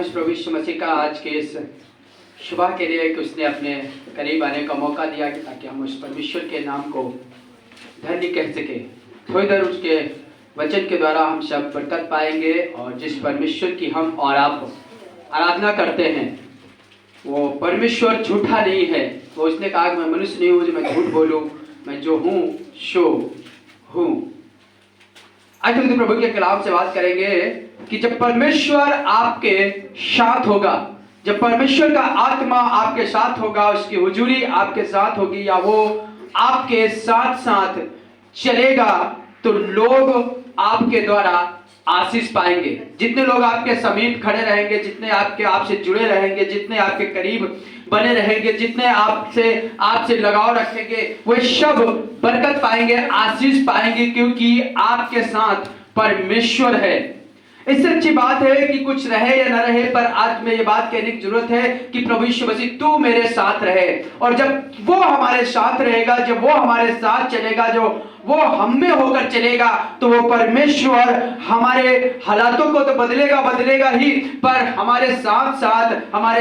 धन्यवाद प्रभु यीशु मसीह का आज के इस सुबह के लिए कि उसने अपने करीब आने का मौका दिया कि ताकि हम उस परमेश्वर के नाम को धन्य कह सके। थोड़ी देर उसके वचन के द्वारा हम सब बरकत पाएंगे और जिस परमेश्वर की हम और आप आराधना करते हैं वो परमेश्वर झूठा नहीं है। वो उसने कहा कि मैं मनुष्य नहीं हूँ जो मैं झूठ बोलूँ, मैं जो हूँ सो हूँ। आज हम प्रभु के कलाम से बात करेंगे कि जब परमेश्वर आपके साथ होगा, जब परमेश्वर का आत्मा आपके साथ होगा, उसकी हुजूरी आपके साथ होगी या वो आपके साथ साथ चलेगा तो लोग आपके द्वारा आशीष पाएंगे। जितने लोग आपके समीप खड़े रहेंगे, जितने आपसे जुड़े रहेंगे, जितने आपके करीब बने रहेंगे, जितने आपसे लगाव रखेंगे, वे सब बरकत पाएंगे, आशीष पाएंगे, क्योंकि आपके साथ परमेश्वर है। इससे अच्छी बात है कि कुछ रहे या न रहे, पर आज में ये बात कहने की जरूरत है कि प्रभु यीशु मसीह तू मेरे साथ रहे। और जब वो हमारे साथ रहेगा, जब वो हमारे साथ चलेगा, जो वो हम में होकर चलेगा, तो वो परमेश्वर हमारे हालातों को तो बदलेगा ही, पर हमारे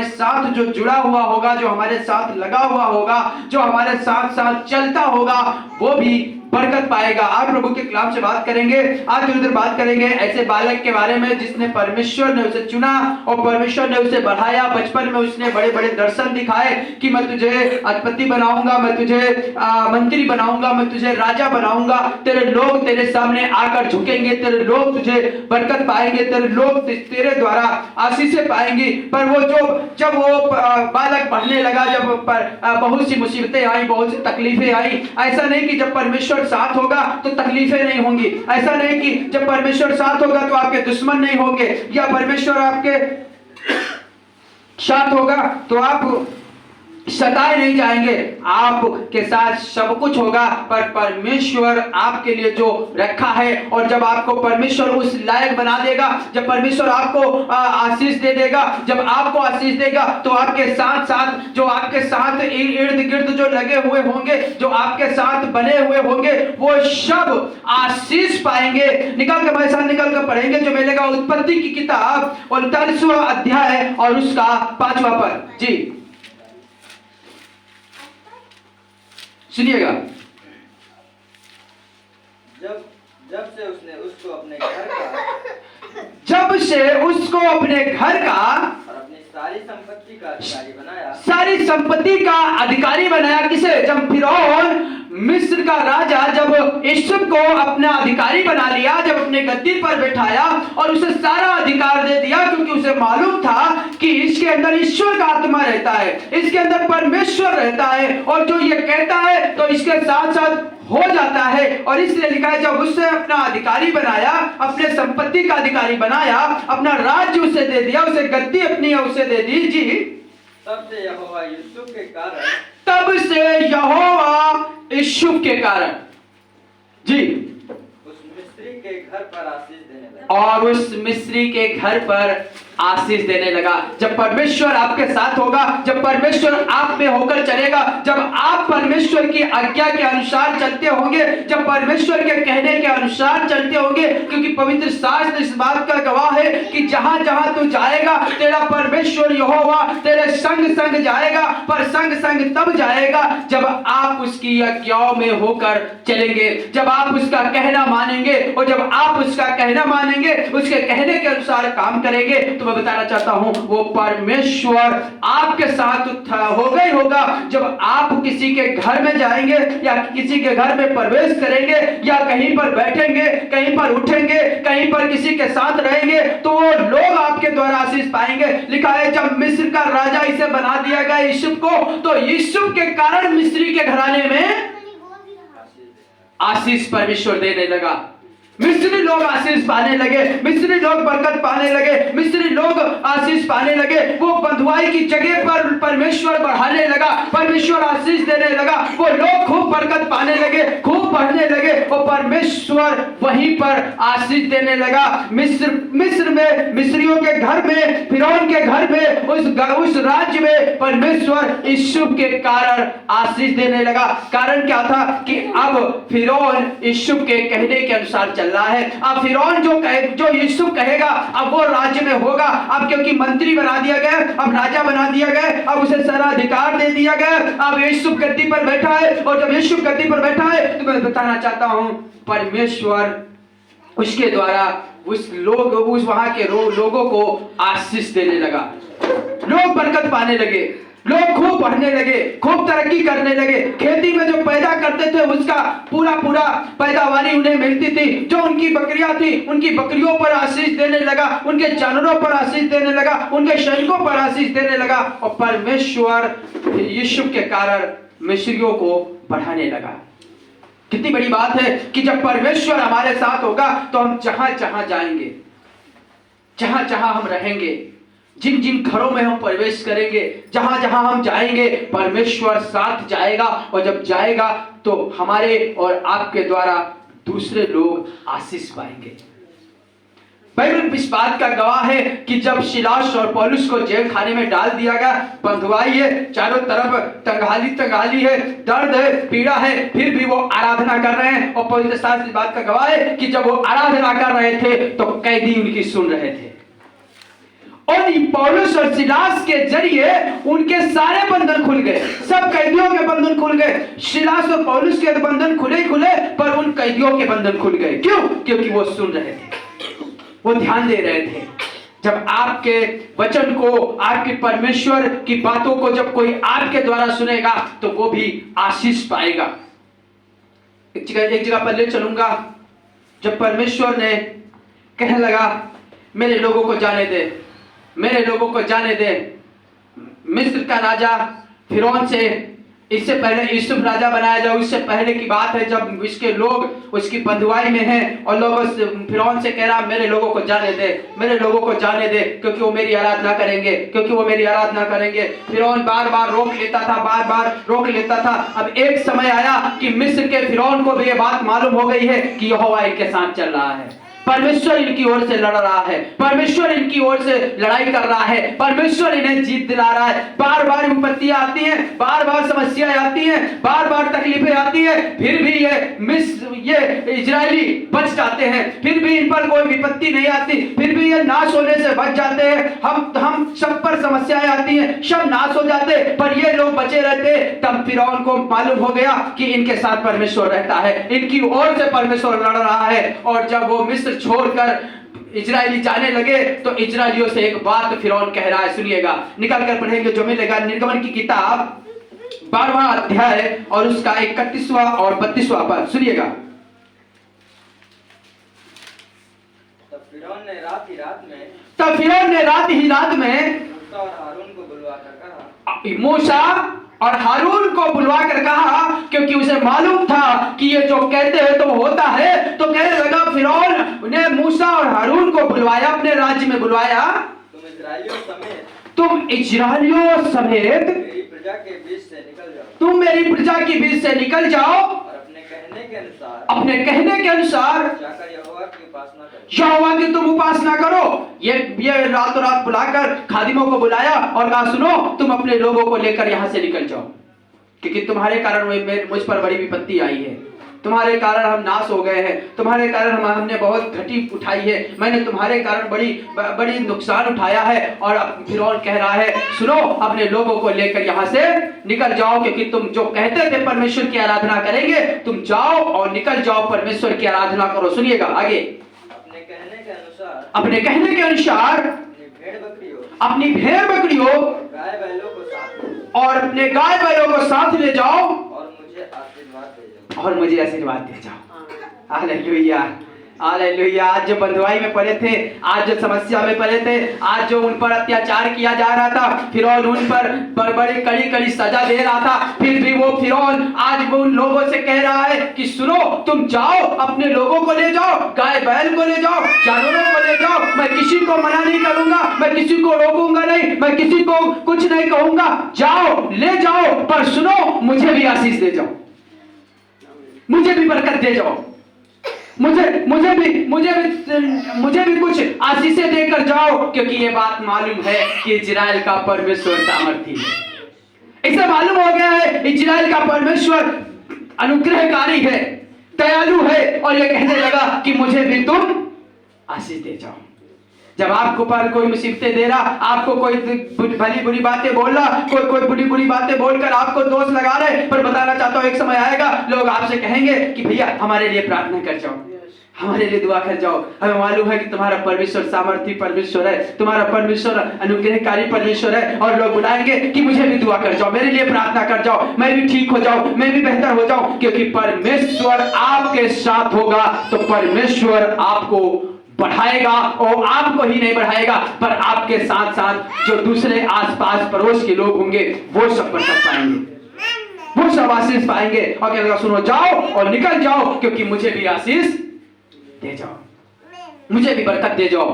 साथ जो जुड़ा हुआ होगा, जो हमारे साथ लगा हुआ होगा, जो हमारे साथ साथ चलता होगा, वो भी बरकत पाएगा। आज प्रभु के कलाम से बात करेंगे, आज उधर बात करेंगे ऐसे बालक के बारे में जिसने परमेश्वर ने उसे चुना और परमेश्वर ने उसे बढ़ाया। बचपन में उसने बड़े बड़े दर्शन दिखाए कि मैं तुझे अधिपति बनाऊंगा, मैं तुझे मंत्री बनाऊंगा, मैं तुझे राजा बनाऊंगा, तेरे लोग तेरे सामने आकर झुकेंगे, तेरे लोग तुझे बरकत पाएंगे, तेरे लोग तेरे द्वारा आशीषें पाएंगी। पर वो जब वो बालक बढ़ने लगा, जब बहुत सी मुसीबतें आई, बहुत सी तकलीफें आई। ऐसा नहीं कि जब परमेश्वर साथ होगा तो तकलीफें नहीं होंगी, ऐसा नहीं कि जब परमेश्वर साथ होगा तो आपके दुश्मन नहीं होंगे, या परमेश्वर आपके साथ होगा तो आप सताए नहीं जाएंगे। आपके साथ सब कुछ होगा, पर परमेश्वर आपके लिए जो रखा है, और जब आपको परमेश्वर उस लायक बना देगा, जब परमेश्वर आपको आशीष दे देगा, जब आपको आशीष देगा तो आपके साथ साथ जो आपके साथ इर्द गिर्द जो लगे हुए होंगे, जो आपके साथ बने हुए होंगे, वो सब आशीष पाएंगे। निकल कर पढ़ेंगे जो मिलेगा उत्पत्ति की किताब 39वां अध्याय और उसका 5वां पद। जी सुनिएगा। जब से उसको अपने घर का और अपनी सारी संपत्ति का अधिकारी बनाया। किसे? जब फिरौन मिस्र का राजा जब यूसुफ को अपना अधिकारी बना लिया, जब अपने गद्दी पर बैठाया और उसे सारा अधिकार दे दिया, क्योंकि उसे मालूम था कि इसके अंदर ईश्वर का आत्मा रहता है, इसके अंदर परमेश्वर रहता है, और जो ये कहता है तो इसके साथ साथ हो जाता है। और इसलिए लिखा है जब उससे अपना अधिकारी बनाया, अपने संपत्ति का अधिकारी बनाया, अपना राज्य उसे दे दिया, उसे गद्दी अपनी उसे दे दी। जी तब से यहोवा यूसुफ के कारण जी उस मिस्री के घर पर आशीष देने लगा, और उस मिस्री के घर पर आशीष देने लगा। जब परमेश्वर आपके साथ होगा, जब परमेश्वर आप में होकर चलेगा, जब आप परमेश्वर की आज्ञा के अनुसार चलते होंगे, जब परमेश्वर के कहने के अनुसार चलते होंगे, क्योंकि पवित्र शास्त्र इस बात का गवाह है कि जहां जहां तू जाएगा तेरा परमेश्वर यहोवा तेरे संग संग जाएगा। पर संग संग तब जाएगा जब आप उसकी आज्ञाओं में होकर चलेंगे, जब आप उसका कहना मानेंगे, और जब आप उसका कहना मानेंगे, उसके कहने के अनुसार काम करेंगे, तो मैं बताना चाहता हूं वो परमेश्वर आपके साथ होगा ही होगा। जब आप किसी के घर में जाएंगे या किसी के घर में प्रवेश करेंगे, या कहीं पर बैठेंगे, कहीं पर उठेंगे, कहीं पर किसी के साथ रहेंगे, तो वो लोग आपके द्वारा आशीष पाएंगे। लिखा है जब मिस्र का राजा इसे बना दिया गया यूसुफ को, तो यूसुफ के कारण मिस्री के घराने में आशीष परमेश्वर देने लगा। मिस्री लोग आशीष पाने लगे, मिस्री लोग बरकत पाने लगे, मिस्री लोग आशीष पाने लगे। वो बंधुआई की जगह पर परमेश्वर बढ़ाने लगा, परमेश्वर आशीष देने लगा, वो लोग खूब बरकत पाने लगे, खूब बढ़ने लगे, और परमेश्वर वहीं पर आशीष देने लगा। मिस्र में, मिस्रियों के घर में, फिरौन के घर में, उस राज्य में परमेश्वर यूसुफ के कारण आशीष देने लगा। कारण क्या था कि अब फिरौन यूसुफ के कहने के अनुसार चल रहा है। अब फिरौन जो यूसुफ कहेगा अब वो राज्य में होगा। अब क्योंकि मंत्री बना दिया गया, अब राजा बना दिया गया, अब उसे सारा अधिकार दे दिया गया। अब यीशु गद्दी पर बैठा है, और जब यीशु गद्दी पर बैठा है तो मैं बताना चाहता हूं, परमेश्वर उसके द्वारा उस वहां के लोगों को आशीष देने लगा। लोग बरकत पाने लगे, लोग खूब बढ़ने लगे, खूब तरक्की करने लगे। खेती में जो पैदा करते थे उसका पूरा पैदावारी उन्हें मिलती थी। जो उनकी बकरियां थी, उनकी बकरियों पर आशीष देने लगा, उनके जानवरों पर आशीष देने लगा, उनके सैनिकों पर आशीष देने लगा। और परमेश्वर यीशु के कारण मिस्रियों को बढ़ाने लगा। कितनी बड़ी बात है कि जब परमेश्वर हमारे साथ होगा तो हम जहां जहां जाएंगे, जहां जहां हम रहेंगे, जिन जिन घरों में हम प्रवेश करेंगे, जहां जहां हम जाएंगे, परमेश्वर साथ जाएगा। और जब जाएगा तो हमारे और आपके द्वारा दूसरे लोग आशीष पाएंगे। बाइबल इस बात का गवाह है कि जब सिलास और पौलुस को जेल खाने में डाल दिया गया, बंधुआई है, चारों तरफ तंगाली है, दर्द है, पीड़ा है, फिर भी वो आराधना कर रहे हैं। और पवित्र शास्त्र इस बात का गवाह है कि जब वो आराधना कर रहे थे तो कैदी उनकी सुन रहे थे। और पौलुस और सिलास के जरिए उनके सारे बंधन खुल गए, सब कैदियों के बंधन खुल गए। सिलास और पौलुस के बंधन खुले ही खुले, पर उन कैदियों के बंधन खुल गए। क्यों? क्योंकि वो सुन रहे थे, वो ध्यान दे रहे थे। जब आपके वचन को, आपकी परमेश्वर की बातों को जब कोई आपके द्वारा सुनेगा तो वो भी आशीष पाएगा। एक जगह पर ले चलूंगा, जब परमेश्वर ने कहने लगा मेरे लोगों को जाने दे, मेरे लोगों को जाने दे। मिस्र का राजा फिरौन से, इससे पहले यूसुफ राजा बनाया जाए, उससे पहले की बात है जब इसके लोग उसकी बंधुआई में हैं और लोग फिरौन से कह रहा मेरे लोगों को जाने दे, मेरे लोगों को जाने दे, क्योंकि वो मेरी आराधना करेंगे, क्योंकि वो मेरी आराधना करेंगे। फिरौन बार बार रोक लेता था, बार बार रोक लेता था। अब एक समय आया कि मिस्र के फिरौन को भी ये बात मालूम हो गई है कि यहोवा इनके साथ चल रहा है, परमेश्वर इनकी ओर से लड़ रहा है, परमेश्वर इनकी ओर से लड़ाई कर रहा है, परमेश्वर इन्हें जीत दिला रहा है। बार बार विपत्तियां आती हैं, बार बार समस्याएं आती हैं, बार बार तकलीफें आती हैं, फिर भी ये इजरायली बच जाते हैं, फिर भी इन पर कोई विपत्ति नहीं आती, फिर भी ये नाश होने से बच जाते हैं। हम सब पर समस्याएं आती हैं, सब नाश हो जाते, पर ये लोग बचे रहते। तब फिरौन को मालूम हो गया कि इनके साथ परमेश्वर रहता है, इनकी ओर से परमेश्वर लड़ रहा है। और जब वो मिस्र छोड़कर इजरायली जाने लगे तो इजरायलियों से एक बात फिरौन कह रहा है, सुनिएगा, निकाल कर पढ़ेंगे जो मिलेगा। निर्गमन की किताब 12वां अध्याय और उसका 31वां और 32वां पद सुनिएगा। तब फिरौन ने रात ही रात में मूसा और हारून को बुलवा कर कहा, क्योंकि उसे मालूम था कि ये जो कहते हैं तो होता है। तो कहने लगा, फिरौन ने मूसा और हारून को बुलवाया, अपने राज्य में बुलवाया, तुम इजरायलियों समेत मेरी प्रजा के बीच से निकल जाओ, तुम मेरी प्रजा के बीच से निकल जाओ और अपने कहने के अनुसार जाकर यहोवा की तुम उपासना करो। ये रातों रात बुलाकर खादिमों को बुलाया और कहा, सुनो, तुम अपने लोगों को लेकर यहां से निकल जाओ, क्योंकि तुम्हारे कारण मुझ पर बड़ी विपत्ति आई है, तुम्हारे कारण हम नाश हो गए हैं, तुम्हारे कारण हमने बहुत घटी उठाई है, मैंने तुम्हारे कारण बड़ी नुकसान उठाया है। और अब फिरौन कह रहा है, सुनो, अपने लोगों को लेकर यहाँ से निकल जाओ, क्योंकि तुम जो कहते थे परमेश्वर की आराधना करेंगे, तुम जाओ और निकल जाओ, परमेश्वर की आराधना करो। सुनिएगा आगे, अपने कहने के अनुसार अपनी भेड़ बकरियों और अपने गाय बैलों को साथ ले जाओ और मुझे आशीर्वाद दे जाओ। Hallelujah, hallelujah. आज जो बंधुआई में पड़े थे, आज जो समस्या में पड़े थे, आज जो उन पर अत्याचार किया जा रहा था, फिरौन उन पर बड़ी कड़ी सजा दे रहा था, फिर भी वो फिरौन आज वो उन लोगों से कह रहा है कि सुनो, तुम जाओ, अपने लोगों को ले जाओ, गाय बैल को ले जाओ, जानवरों को ले जाओ, मैं किसी को मना नहीं करूंगा, मैं किसी को रोकूंगा नहीं, मैं किसी को कुछ नहीं कहूंगा, जाओ, ले जाओ, पर सुनो, मुझे भी आशीष दे जाओ, मुझे भी बरकत दे जाओ, मुझे भी कुछ आशीषें देकर जाओ, क्योंकि ये बात मालूम है कि इजराइल का परमेश्वर सामर्थी है। इसे मालूम हो गया है इजराइल का परमेश्वर अनुग्रहकारी है, दयालु है, और ये कहने लगा कि मुझे भी तुम आशीष दे जाओ। जब आपको पर कोई मुसीबतें दे रहा, आपको कोई भली बुरी बातें बोल रहा, कोई बुरी बुरी बातें बोलकर आपको दोष लगा रहे, पर बताना चाहता हूँ एक समय आएगा लोग आपसे कहेंगे कि भैया हमारे लिए प्रार्थना कर जाओ, हमारे लिए दुआ कर जाओ। हमें मालूम है कि तुम्हारा परमेश्वर सामर्थी परमेश्वर है, तुम्हारा परमेश्वर अनुग्रहकारी परमेश्वर है, और लोग बुलाएंगे कि मुझे भी दुआ कर जाओ, मेरे लिए प्रार्थना कर जाओ, मैं भी ठीक हो जाऊं, मैं भी बेहतर हो जाऊं, क्योंकि परमेश्वर आपके साथ होगा तो परमेश्वर आपको बढ़ाएगा, और आपको ही नहीं बढ़ाएगा पर आपके साथ साथ जो दूसरे आसपास पड़ोस के लोग होंगे वो सब बरकत पाएंगे, वो सब आशीष पाएंगे। और कहेगा सुनो जाओ और निकल जाओ, क्योंकि मुझे भी आशीष दे जाओ, मुझे भी बरकत दे जाओ।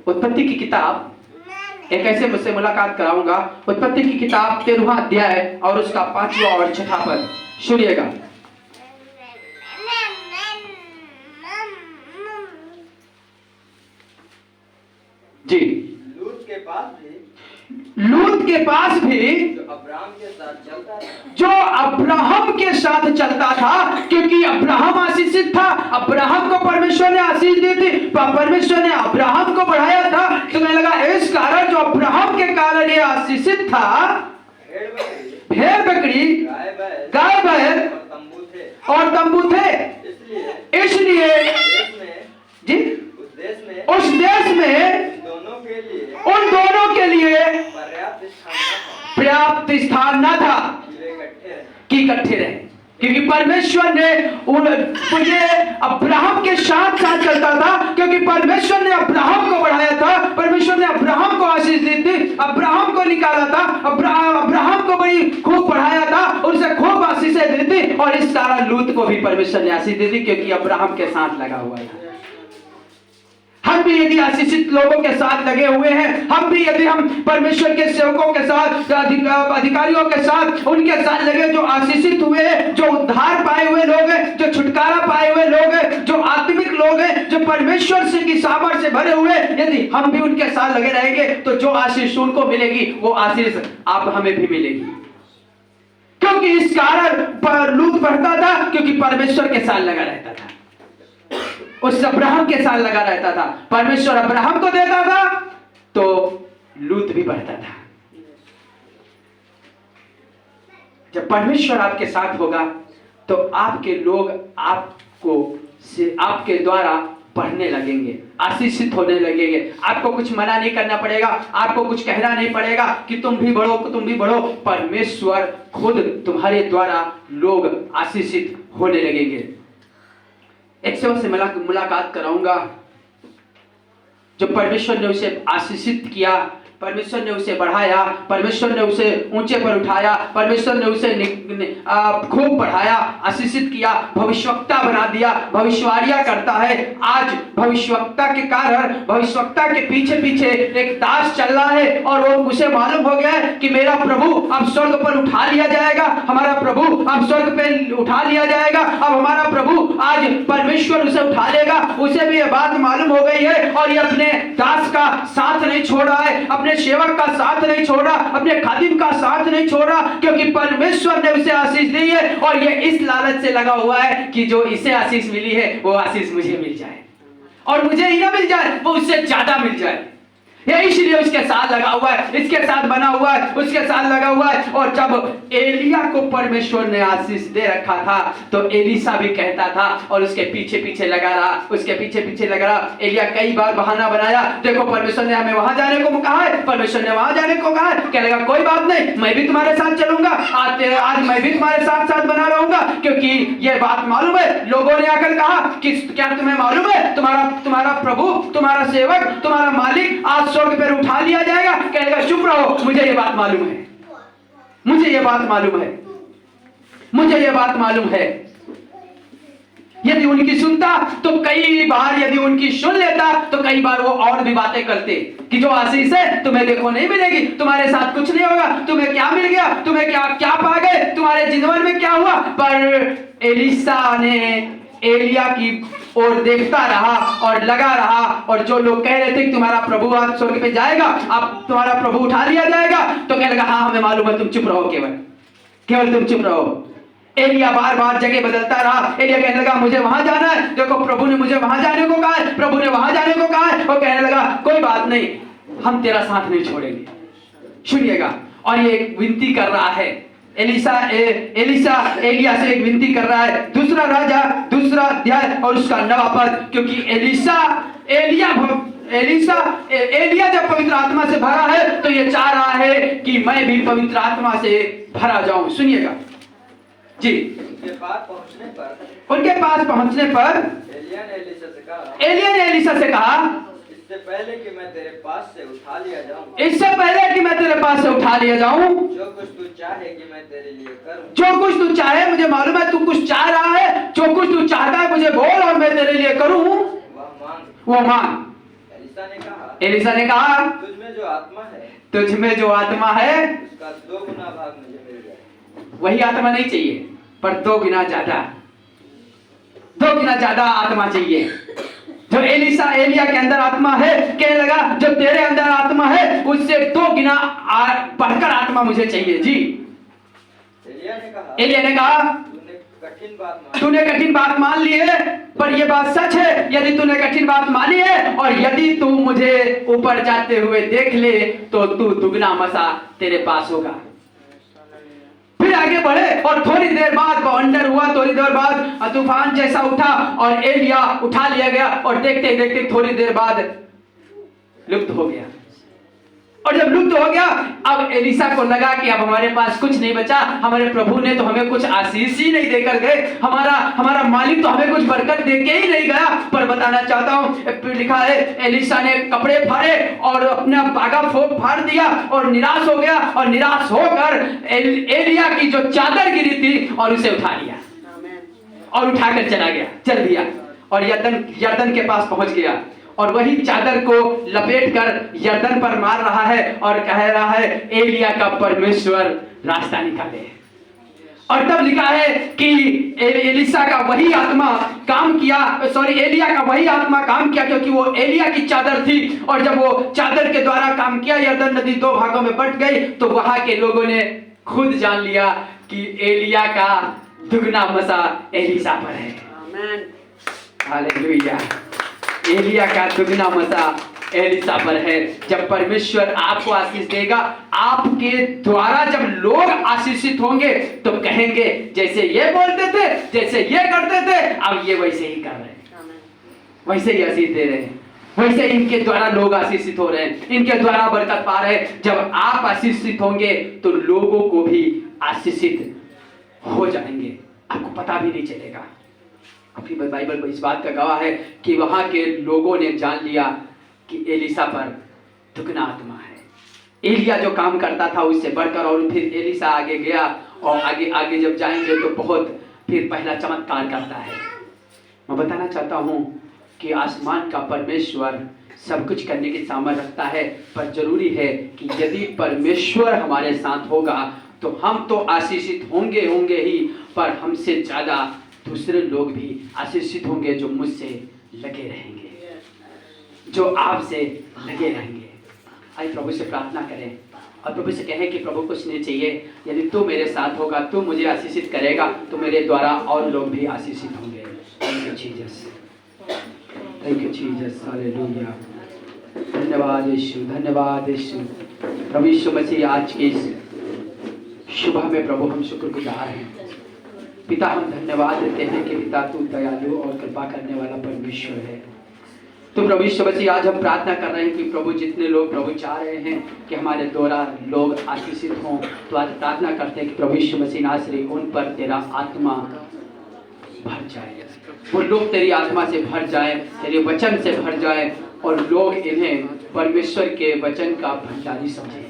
उत्पत्ति की किताब एक ऐसे मुझसे मुलाकात कराऊंगा, उत्पत्ति की किताब 13वां अध्याय और उसका 5वां और 6वां पद सुनिएगा। जी, लूत के पास भी जो अब्राहम के साथ चलता था, क्योंकि अब्राहम आशीषित था, अब्राहम को परमेश्वर ने आशीष दी थी, परमेश्वर ने अब्राहम को बढ़ाया था। तो मैं लगा इस कारण जो अब्राहम के कारण ये आशीषित था, भेड़ बकरी गाय बैल और तंबू थे, इसलिए जी उस देश में उन दोनों के लिए पर्याप्त स्थान न था कि इकट्ठे रहे, क्योंकि परमेश्वर ने मुझे अब्राहम के साथ साथ चलता था, क्योंकि परमेश्वर ने अब्राहम को बढ़ाया था, परमेश्वर ने अब्राहम को आशीष दी थी, अब्राहम को निकाला था, अब्राहम को बड़ी खूब बढ़ाया था, उसे खूब आशीषें दी थी, और इस कारण लूत को भी परमेश्वर ने आशीष दी थी, क्योंकि अब्राहम के साथ लगा हुआ है। हम भी यदि आशीषित लोगों के साथ लगे हुए हैं, हम भी यदि हम परमेश्वर के सेवकों के साथ, अधिकारियों के साथ, उनके साथ लगे जो आशीषित हुए हैं, जो उद्धार पाए हुए लोग हैं, जो छुटकारा पाए हुए लोग हैं, जो आत्मिक लोग हैं, जो परमेश्वर से की सामर्थ से भरे हुए, यदि हम भी उनके साथ लगे रहेंगे तो जो आशीष उनको मिलेगी वो आशीष आप हमें भी मिलेगी। क्योंकि इस कारण लूत बढ़ता था, क्योंकि परमेश्वर के साथ लगा रहता था, उस अब्राहम के साथ लगा रहता था, परमेश्वर अब्राहम को देता था तो लूत भी बढ़ता था। जब परमेश्वर आपके साथ होगा तो आपके लोग आपके द्वारा बढ़ने लगेंगे, आशीषित होने लगेंगे। आपको कुछ मना नहीं करना पड़ेगा, आपको कुछ कहना नहीं पड़ेगा कि तुम भी बढ़ो, तुम भी बढ़ो। परमेश्वर खुद तुम्हारे द्वारा लोग आशीषित होने लगेंगे। एक सेवक से मुलाकात कराऊंगा जो परमेश्वर ने उसे आशीषित किया, परमेश्वर ने उसे बढ़ाया, परमेश्वर ने उसे ऊंचे पर उठाया, परमेश्वर ने उसे खूब बढ़ाया, आशीषित किया, भविष्यवक्ता बना दिया, भविष्यवाणियां करता है। आज भविष्यवक्ता के कारण, भविष्यवक्ता के पीछे पीछे एक दास चल रहा है, और वो उसे मालूम हो गया है कि मेरा प्रभु अब स्वर्ग पर उठा लिया जाएगा, हमारा प्रभु अब स्वर्ग पे उठा लिया जाएगा, अब हमारा प्रभु आज परमेश्वर उसे उठा लेगा। उसे भी ये बात मालूम हो गई है, और ये अपने दास का साथ नहीं छोड़ रहा है, अपने सेवक का साथ नहीं छोड़ रहा, अपने खादिम का साथ नहीं छोड़ रहा, क्योंकि परमेश्वर ने उसे आशीष दी है, और ये इस लालच से लगा हुआ है कि जो इसे आशीष मिली है वो आशीष मुझे मिल जाए, और मुझे ही ना मिल जाए, वो उससे ज्यादा मिल जाए। ये इसलिए उसके साथ लगा हुआ है, इसके साथ बना हुआ है, उसके साथ लगा हुआ है। और जब एलिया को परमेश्वर ने आशीष दे रखा था तो एलीशा भी कहता था, और उसके पीछे पीछे लगा रहा, उसके पीछे पीछे लगा रहा। एलिया कई बार बहाना बनाया, देखो परमेश्वर ने हमें वहां जाने को कहा है, परमेश्वर ने वहां जाने को कहा है। कहने लगा कोई बात नहीं, मैं भी तुम्हारे साथ चलूंगा, आज मैं भी तुम्हारे साथ साथ बना रहूंगा, क्योंकि ये बात मालूम है। लोगों ने आकर कहा कि क्या तुम्हें मालूम है तुम्हारा प्रभु, तुम्हारा सेवक, तुम्हारा मालिक आज स्वर्ग पर उठा लिया जाएगा। कहेगा चुप रहो, मुझे ये बात मालूम है, मुझे ये बात मालूम है, मुझे ये बात मालूम है। यदि उनकी सुनता तो कई बार, यदि उनकी सुन लेता तो कई बार वो और भी बातें करते कि जो आशीष है तुम्हें देखो नहीं मिलेगी, तुम्हारे साथ कुछ नहीं होगा, तुम्हें क्या मिल गया, तुम्हें क्या पा गए, तुम्हारे जीवन में क्या हुआ। पर एलीशा ने एलिया की और देखता रहा और लगा रहा, और जो लोग कह रहे थे कि तुम्हारा प्रभु आज स्वर्ग पे जाएगा, अब तुम्हारा प्रभु उठा लिया जाएगा, तो कहने लगा हाँ हमें मालूम है, तुम चुप रहो, केवल तुम चुप रहो। एलिया बार बार जगह बदलता रहा। एलिया कहने लगा मुझे वहां जाना है, देखो प्रभु ने मुझे वहां जाने को कहा है, प्रभु ने वहां जाने को कहा है। वो कहने लगा कोई बात नहीं, हम तेरा साथ नहीं छोड़ेंगे। सुनिएगा, और ये एक विनती कर रहा है एलिसा एलिया से एक विनती कर रहा है। दूसरा राजा दूसरा अध्याय और उसका 9वां पद, क्योंकि एलिया जब पवित्र आत्मा से भरा है तो ये चाह रहा है कि मैं भी पवित्र आत्मा से भरा जाऊं। सुनिएगा जी। उनके पास पहुंचने पर एलिया ने एलिसा से कहा इससे पहले कि मैं तेरे पास से उठा लिया जाऊं, जो कुछ तू चाहे कि मैं तेरे लिए करूं, जो कुछ तू चाहे, मुझे मालूम है तू कुछ चाह रहा है, जो कुछ तू चाहता है मुझे बोल और मैं तेरे लिए करूं, वो मांग। एलिसा ने कहा तुझ में जो आत्मा है उसका 2 गुना भाग मुझे मिल जाए। वही आत्मा नहीं चाहिए, पर 2 गुना ज्यादा आत्मा चाहिए। जो एलिया के अंदर आत्मा है, कहने लगा जो तेरे अंदर आत्मा है उससे 2 गुना बढ़कर आत्मा मुझे चाहिए। जी। एलिया ने कहा तूने कठिन बात मान ली है, पर यह बात सच है, यदि तूने कठिन बात मानी है और यदि तू मुझे ऊपर जाते हुए देख ले तो तू दुगना मसा तेरे पास होगा। फिर आगे बढ़े और थोड़ी देर बाद बवंडर हुआ, थोड़ी देर बाद तूफान जैसा उठा और एलिया उठा लिया गया और देखते देखते थोड़ी देर बाद लुप्त हो गया। और जब लुप्त हो गया, अब एलिसा को लगा कि अब हमारे पास कुछ नहीं बचा, हमारे प्रभु ने तो हमें कुछ आशीष ही नहीं देकर गए, हमारा मालिक तो हमें कुछ बरकत देके ही नहीं गया। पर बताना चाहता हूं, लिखा है एलिसा ने कपड़े फाड़े और अपना बागा फाड़ दिया और निराश हो गया, और निराश होकर एलिया की जो चादर गिरी थी और उसे उठा लिया और उठाकर चल दिया और यरदन के पास पहुंच गया और वही चादर को लपेटकर यरदन पर मार रहा है और कह रहा है एलिया का परमेश्वर रास्ता निकाले। और तब लिखा है कि एलिया का वही आत्मा काम किया, क्योंकि वो एलिया की चादर थी। और जब वो चादर के द्वारा काम किया, यरदन नदी 2 भागों में बंट गई, तो वहां के लोगों ने खुद जान लिया कि एलिया का दुगना मसा एलिसा पर है। आमीन, हालेलुया। एलिया का दुगना मसा एलिसा पर है। जब परमेश्वर आपको आशीष देगा, आपके द्वारा जब लोग आशीषित होंगे तो कहेंगे जैसे ये बोलते थे, जैसे ये करते थे, अब ये वैसे ही कर रहे हैं, वैसे ही आशीष दे रहे हैं, वैसे इनके द्वारा लोग आशीषित हो रहे हैं, इनके द्वारा बरकत पा रहे हैं। जब आप आशीषित होंगे तो लोगों को भी आशीषित हो जाएंगे, आपको पता भी नहीं चलेगा। अपनी बाइबल को इस बात का गवाह है कि वहां के लोगों ने जान लिया कि एलिसा पर दुगना आत्मा है। एलिया जो काम करता था उससे बढ़कर, और फिर एलिसा आगे गया और आगे जब जाएंगे तो बहुत फिर पहला चमत्कार करता है। मैं बताना चाहता हूं कि आसमान का परमेश्वर सब कुछ करने की सामर्थ्य रखता है, पर जरूरी है कि यदि परमेश्वर हमारे साथ होगा तो हम तो आशीषित होंगे ही, पर हमसे ज्यादा दूसरे लोग भी आशीषित होंगे जो मुझसे लगे रहेंगे, जो आपसे लगे रहेंगे। आइए प्रभु से प्रार्थना करें और प्रभु से कहें कि प्रभु कुछ नहीं चाहिए, यदि तू मेरे साथ होगा, तू मुझे आशीषित करेगा तो मेरे द्वारा और लोग भी आशीषित होंगे। Thank you Jesus, thank you Jesus, hallelujah. धन्यवाद यीशु, धन्यवाद यीशु। प्रभु यीशु मसीह, आज की इस सुबह में प्रभु हम शुक्रगुजार हैं। पिता, हम धन्यवाद देते हैं कि पिता तू दयालु और कृपा करने वाला परमेश्वर है। तो प्रभु यीशु मसीह, आज हम प्रार्थना कर रहे हैं कि प्रभु जितने लोग प्रभु चाह रहे हैं कि हमारे द्वारा लोग आशीषित हों, तो आज प्रार्थना करते हैं कि प्रभु यीशु मसीह नासरी उन पर तेरा आत्मा भर जाए, वो लोग तेरी आत्मा से भर जाए, तेरे वचन से भर जाए, और लोग इन्हें परमेश्वर के वचन का भंडारी समझें,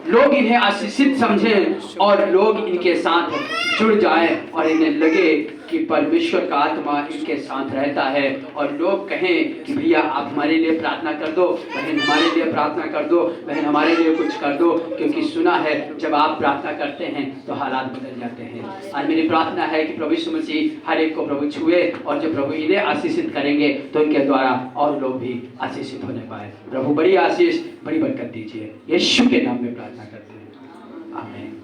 लोग इन्हें आशीषित समझें और लोग इनके साथ जुड़ जाएं और इन्हें लगे कि परमेश्वर का आत्मा इनके साथ रहता है, और लोग कहें कि भैया आप हमारे लिए प्रार्थना कर दो, बहन हमारे लिए प्रार्थना कर दो, बहन हमारे लिए कुछ कर दो, क्योंकि सुना है जब आप प्रार्थना करते हैं तो हालात बदल जाते हैं। आज मेरी प्रार्थना है कि प्रभु यीशु मसीह हर एक को प्रभु छुए, और जो प्रभु इन्हें आशीषित करेंगे तो इनके द्वारा और लोग भी आशीषित होने पाए। प्रभु बड़ी आशीष, बड़ी बरकत दीजिए, यीशु के नाम में प्रार्थना करते हैं, आमीन।